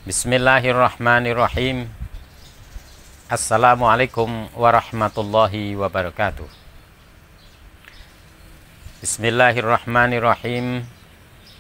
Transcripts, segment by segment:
Bismillahirrahmanirrahim. Assalamualaikum warahmatullahi wabarakatuh. Bismillahirrahmanirrahim.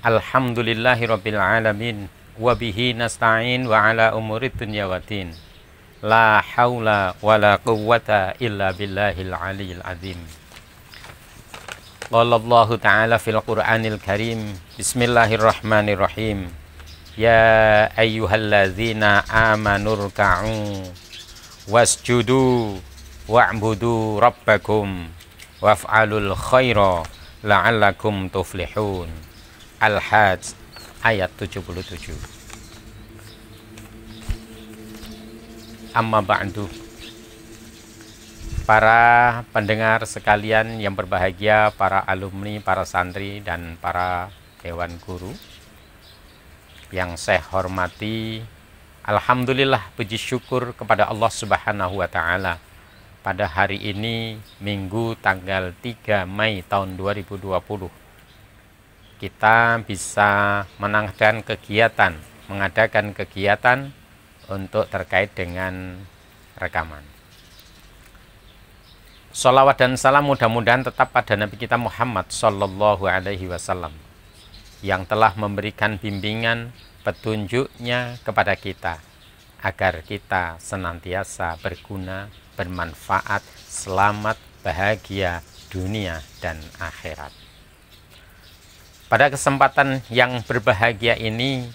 Alhamdulillahirabbil alamin wa bihi nasta'in wa ala umurid dunya waddin. La haula wala quwwata illa billahil aliyyil azim. Qala Allah ta'ala fil Qur'anil Karim. Bismillahirrahmanirrahim. Ya ayyuhalladzina amanu ruk'u wasjudu wa'budu rabbakum waf'alul khaira la'allakum tuflihun. Al-Hajj ayat 77. Amma ba'du. Para pendengar sekalian yang berbahagia, para alumni, para santri dan para dewan guru yang saya hormati, alhamdulillah, puji syukur kepada Allah Subhanahu wa Ta'ala. Pada hari ini, Minggu tanggal 3 Mei tahun 2020, kita bisa mengadakan kegiatan untuk terkait dengan rekaman. Sholawat dan salam mudah-mudahan tetap pada Nabi kita Muhammad Sallallahu Alaihi Wasallam, yang telah memberikan bimbingan petunjuknya kepada kita agar kita senantiasa berguna, bermanfaat, selamat, bahagia dunia dan akhirat. Pada kesempatan yang berbahagia ini,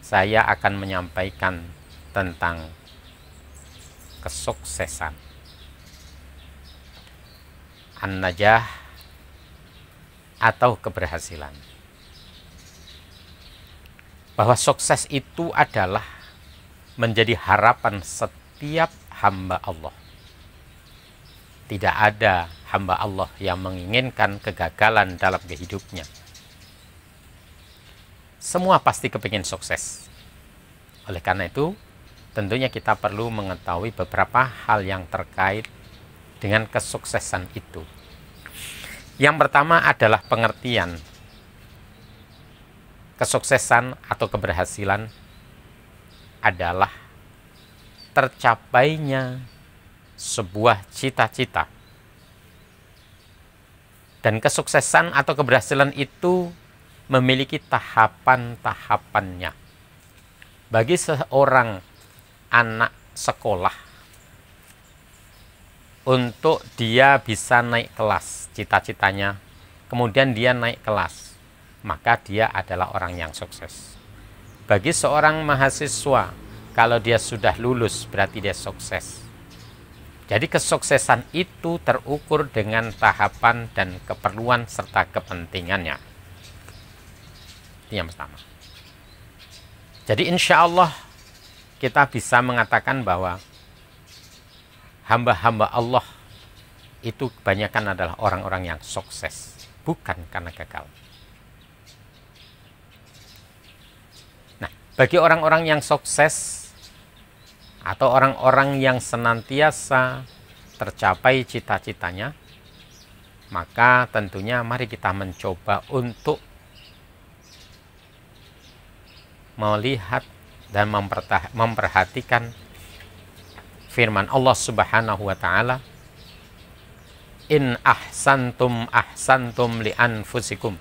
saya akan menyampaikan tentang kesuksesan, an-najah atau keberhasilan. Bahwa sukses itu adalah menjadi harapan setiap hamba Allah. Tidak ada hamba Allah yang menginginkan kegagalan dalam hidupnya. Semua pasti kepingin sukses. Oleh karena itu, tentunya kita perlu mengetahui beberapa hal yang terkait dengan kesuksesan itu. Yang pertama adalah pengertian kesuksesan atau keberhasilan adalah tercapainya sebuah cita-cita. Dan kesuksesan atau keberhasilan itu memiliki tahapan-tahapannya. Bagi seorang anak sekolah, untuk dia bisa naik kelas, cita-citanya, kemudian dia naik kelas, maka dia adalah orang yang sukses. Bagi seorang mahasiswa, kalau dia sudah lulus, berarti dia sukses. Jadi kesuksesan itu terukur dengan tahapan dan keperluan serta kepentingannya. Itu yang pertama. Jadi insya Allah kita bisa mengatakan bahwa hamba-hamba Allah itu kebanyakan adalah orang-orang yang sukses, bukan karena gagal. Nah, bagi orang-orang yang sukses atau orang-orang yang senantiasa tercapai cita-citanya, maka tentunya mari kita mencoba untuk melihat dan memperhatikan firman Allah Subhanahu wa Ta'ala, in ahsantum ahsantum li anfusikum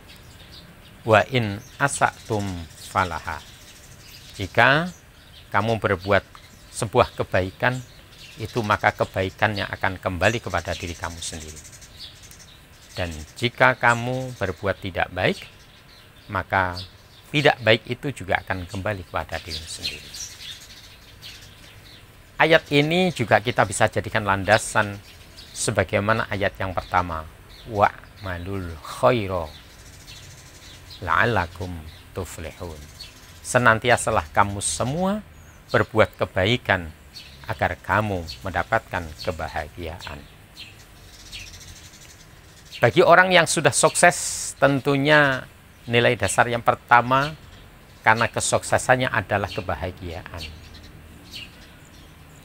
wa in asatum falaha. Jika kamu berbuat sebuah kebaikan, itu maka kebaikannya akan kembali kepada diri kamu sendiri. Dan jika kamu berbuat tidak baik, maka tidak baik itu juga akan kembali kepada diri sendiri. Ayat ini juga kita bisa jadikan landasan sebagaimana ayat yang pertama, wa'malul khaira la'allakum tuflihun. Senantiasalah kamu semua berbuat kebaikan agar kamu mendapatkan kebahagiaan. Bagi orang yang sudah sukses, tentunya nilai dasar yang pertama karena kesuksesannya adalah kebahagiaan.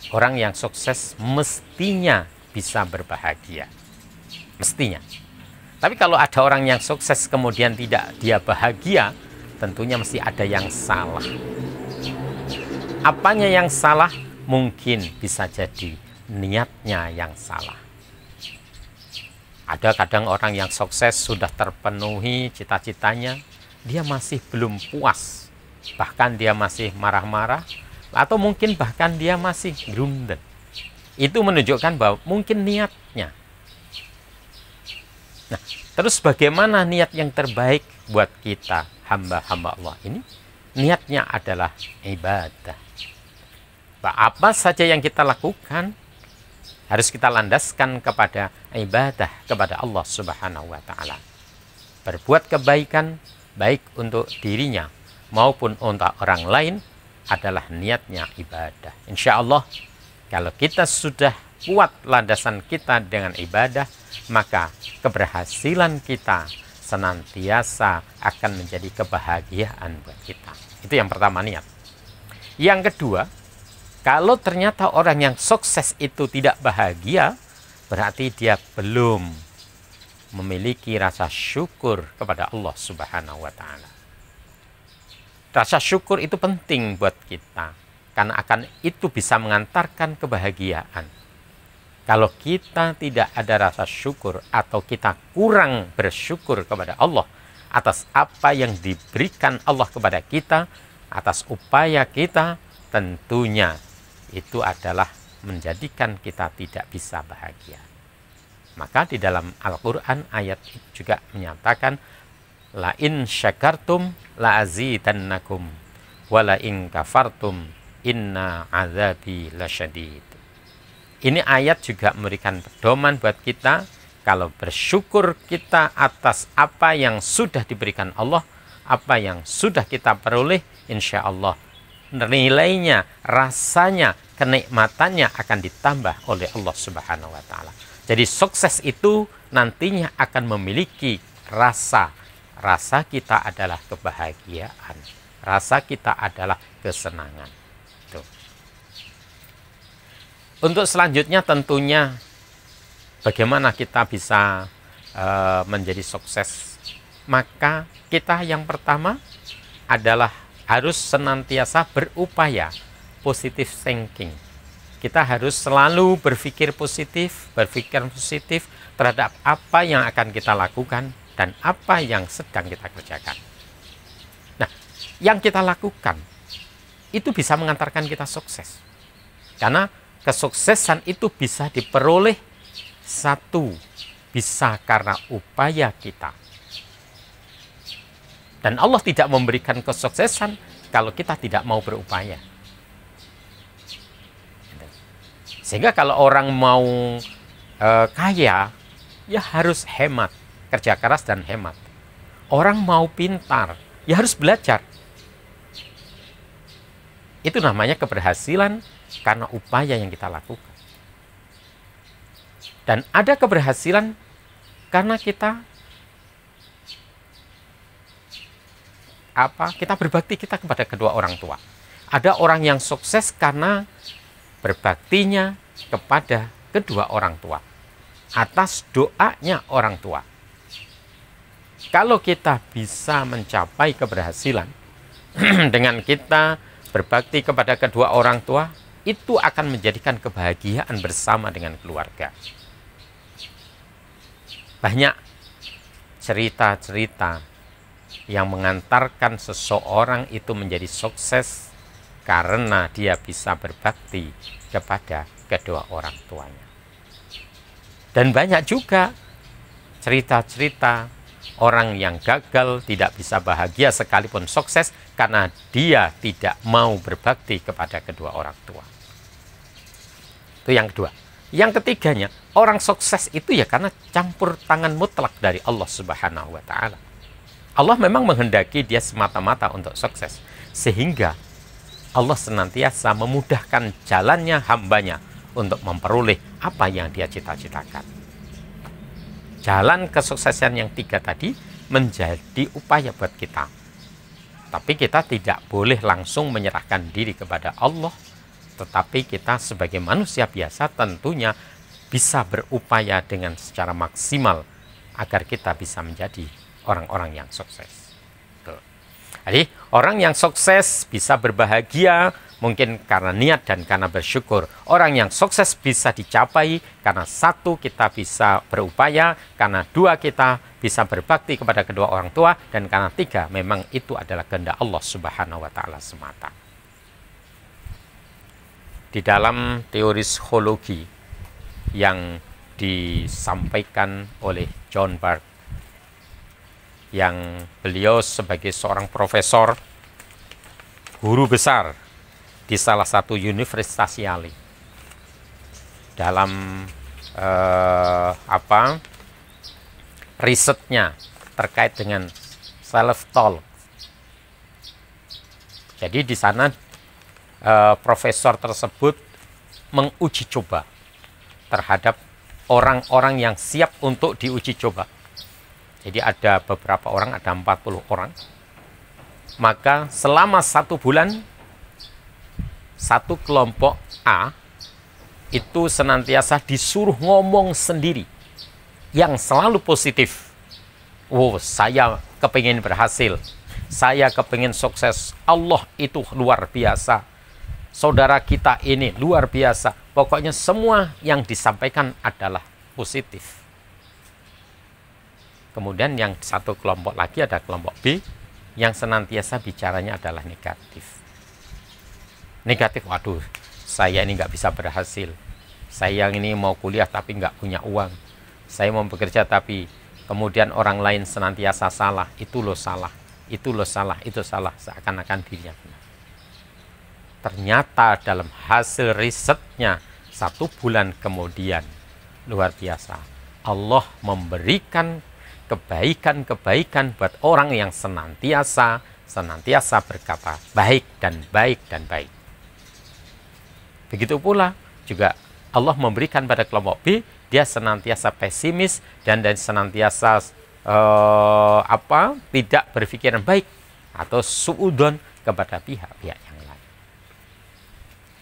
Orang yang sukses mestinya bisa berbahagia. Mestinya. Tapi kalau ada orang yang sukses kemudian tidak dia bahagia, tentunya mesti ada yang salah. Apanya yang salah? Mungkin bisa jadi niatnya yang salah. Ada kadang orang yang sukses sudah terpenuhi cita-citanya, dia masih belum puas. Bahkan dia masih marah-marah, atau mungkin bahkan dia masih grundet. Itu menunjukkan bahwa mungkin niatnya. Nah, terus bagaimana niat yang terbaik buat kita hamba-hamba Allah ini? Niatnya adalah ibadah. Apa saja yang kita lakukan harus kita landaskan kepada ibadah kepada Allah Subhanahu wa taala. Berbuat kebaikan baik untuk dirinya maupun untuk orang lain adalah niatnya ibadah. Insya Allah kalau kita sudah kuat landasan kita dengan ibadah, maka keberhasilan kita senantiasa akan menjadi kebahagiaan buat kita. Itu yang pertama, niat. Yang kedua, kalau ternyata orang yang sukses itu tidak bahagia, berarti dia belum memiliki rasa syukur kepada Allah Subhanahu wa taala. Rasa syukur itu penting buat kita, karena akan itu bisa mengantarkan kebahagiaan. Kalau kita tidak ada rasa syukur atau kita kurang bersyukur kepada Allah atas apa yang diberikan Allah kepada kita, atas upaya kita, tentunya itu adalah menjadikan kita tidak bisa bahagia. Maka di dalam Al-Quran ayat juga menyatakan, la in syakartum la azidannakum wa la in kafartum inna azabi lasyadid. Ini ayat juga memberikan pedoman buat kita, kalau bersyukur kita atas apa yang sudah diberikan Allah, apa yang sudah kita peroleh, insya Allah nilainya, rasanya, kenikmatannya akan ditambah oleh Allah Subhanahu wa taala. Jadi sukses itu nantinya akan memiliki rasa. Rasa kita adalah kebahagiaan. Rasa kita adalah kesenangan. Tuh. Untuk selanjutnya tentunya bagaimana kita bisa menjadi sukses. Maka kita yang pertama adalah harus senantiasa berupaya positive thinking. Kita harus selalu berpikir positif terhadap apa yang akan kita lakukan dan apa yang sedang kita kerjakan. Nah, yang kita lakukan itu bisa mengantarkan kita sukses. Karena kesuksesan itu bisa diperoleh, satu, bisa karena upaya kita. Dan Allah tidak memberikan kesuksesan kalau kita tidak mau berupaya. Sehingga kalau orang mau kaya, ya harus hemat, kerja keras dan hemat. Orang mau pintar, ya harus belajar. Itu namanya keberhasilan karena upaya yang kita lakukan. Dan ada keberhasilan karena kita berbakti kita kepada kedua orang tua. Ada orang yang sukses karena berbaktinya kepada kedua orang tua atas doanya orang tua. Kalau kita bisa mencapai keberhasilan dengan kita berbakti kepada kedua orang tua, itu akan menjadikan kebahagiaan bersama dengan keluarga. Banyak cerita-cerita yang mengantarkan seseorang itu menjadi sukses karena dia bisa berbakti kepada kedua orang tuanya. Dan banyak juga cerita-cerita orang yang gagal tidak bisa bahagia sekalipun sukses karena dia tidak mau berbakti kepada kedua orang tua. Itu yang kedua. Yang ketiganya, orang sukses itu ya karena campur tangan mutlak dari Allah Subhanahu wa taala. Allah memang menghendaki dia semata-mata untuk sukses, sehingga Allah senantiasa memudahkan jalannya hambanya untuk memperoleh apa yang dia cita-citakan. Jalan kesuksesan yang tiga tadi menjadi upaya buat kita. Tapi kita tidak boleh langsung menyerahkan diri kepada Allah, tetapi kita sebagai manusia biasa tentunya bisa berupaya dengan secara maksimal agar kita bisa menjadi orang-orang yang sukses. Tuh. Jadi orang yang sukses bisa berbahagia mungkin karena niat dan karena bersyukur. Orang yang sukses bisa dicapai karena satu, kita bisa berupaya, karena dua, kita bisa berbakti kepada kedua orang tua, dan karena tiga, memang itu adalah kehendak Allah Subhanahu wa Ta'ala semata. Di dalam teori psikologi yang disampaikan oleh John Bargh, yang beliau sebagai seorang profesor, guru besar di salah satu universitas Yale, dalam risetnya terkait dengan self-talk. Jadi di sana profesor tersebut menguji coba terhadap orang-orang yang siap untuk diuji coba. Jadi ada beberapa orang, ada 40 orang. Maka selama 1 bulan, satu kelompok A itu senantiasa disuruh ngomong sendiri yang selalu positif. Oh, saya kepingin berhasil, saya kepingin sukses, Allah itu luar biasa, saudara kita ini luar biasa. Pokoknya semua yang disampaikan adalah positif. Kemudian yang satu kelompok lagi, ada kelompok B yang senantiasa bicaranya adalah negatif. Negatif, waduh, saya ini nggak bisa berhasil. Saya ini mau kuliah tapi nggak punya uang. Saya mau bekerja tapi kemudian orang lain senantiasa salah. Itu loh salah, itu loh salah, itu salah. Seakan-akan dirinya benar. Ternyata dalam hasil risetnya 1 bulan kemudian, luar biasa, Allah memberikan kebaikan-kebaikan buat orang yang senantiasa berkata baik dan baik dan baik. Begitu pula juga Allah memberikan pada kelompok B, dia senantiasa pesimis dan senantiasa tidak berpikiran baik atau suudon kepada pihak-pihak yang lain.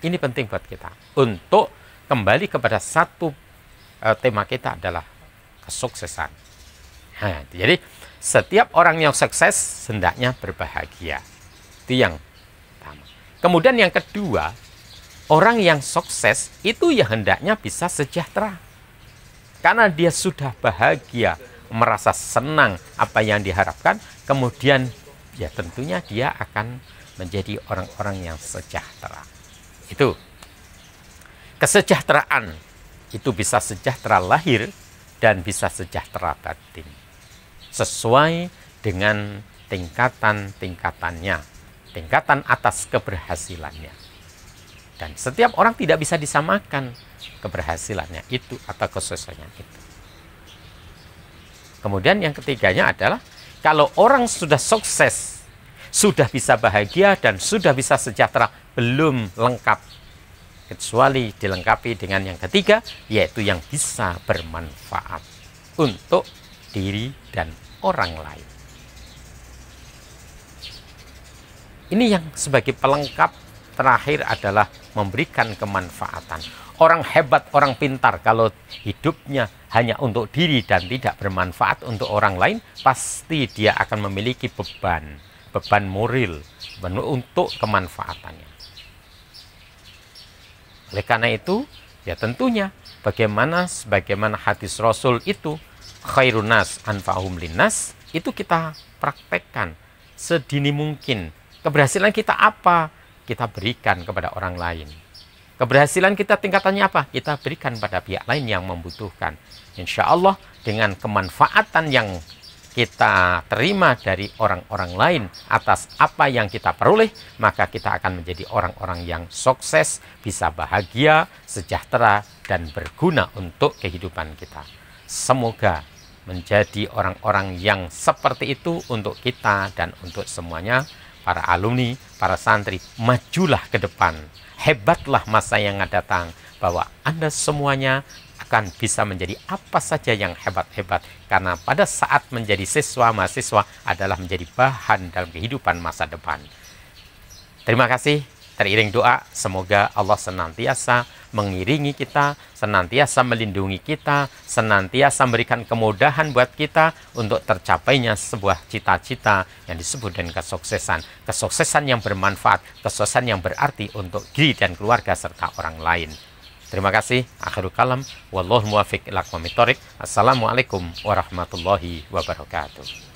Ini penting buat kita untuk kembali kepada satu tema kita adalah kesuksesan. Nah, jadi setiap orang yang sukses hendaknya berbahagia. Itu yang pertama. Kemudian yang kedua, orang yang sukses itu ya hendaknya bisa sejahtera. Karena dia sudah bahagia, merasa senang apa yang diharapkan, kemudian ya tentunya dia akan menjadi orang-orang yang sejahtera. Itu kesejahteraan itu bisa sejahtera lahir dan bisa sejahtera batin, sesuai dengan tingkatan-tingkatannya, tingkatan atas keberhasilannya. Dan setiap orang tidak bisa disamakan keberhasilannya itu atau kesuksesannya itu. Kemudian yang ketiganya adalah kalau orang sudah sukses, sudah bisa bahagia dan sudah bisa sejahtera, belum lengkap, kecuali dilengkapi dengan yang ketiga, yaitu yang bisa bermanfaat untuk diri dan orang lain. Ini yang sebagai pelengkap terakhir adalah memberikan kemanfaatan. Orang hebat, orang pintar, kalau hidupnya hanya untuk diri dan tidak bermanfaat untuk orang lain, pasti dia akan memiliki beban moral untuk kemanfaatannya. Oleh karena itu, ya tentunya sebagaimana hadis Rasul itu, khairun nas anfa'uhum linnas, itu kita praktekkan sedini mungkin. Keberhasilan kita apa? Kita berikan kepada orang lain. Keberhasilan kita tingkatannya apa? Kita berikan pada pihak lain yang membutuhkan. Insya Allah dengan kemanfaatan yang kita terima dari orang-orang lain atas apa yang kita peroleh, maka kita akan menjadi orang-orang yang sukses, bisa bahagia, sejahtera, dan berguna untuk kehidupan kita. Semoga menjadi orang-orang yang seperti itu untuk kita dan untuk semuanya. Para alumni, para santri, majulah ke depan. Hebatlah masa yang akan datang, bahwa Anda semuanya akan bisa menjadi apa saja yang hebat-hebat. Karena pada saat menjadi siswa, mahasiswa adalah menjadi bahan dalam kehidupan masa depan. Terima kasih. teriring doa, semoga Allah senantiasa mengiringi kita, senantiasa melindungi kita, senantiasa memberikan kemudahan buat kita untuk tercapainya sebuah cita-cita yang disebut dengan kesuksesan. Kesuksesan yang bermanfaat, kesuksesan yang berarti untuk diri dan keluarga serta orang lain. Terima kasih. Akhirul kalam. Wallahu muwaffiq ila aqwamit thoriq. Assalamualaikum warahmatullahi wabarakatuh.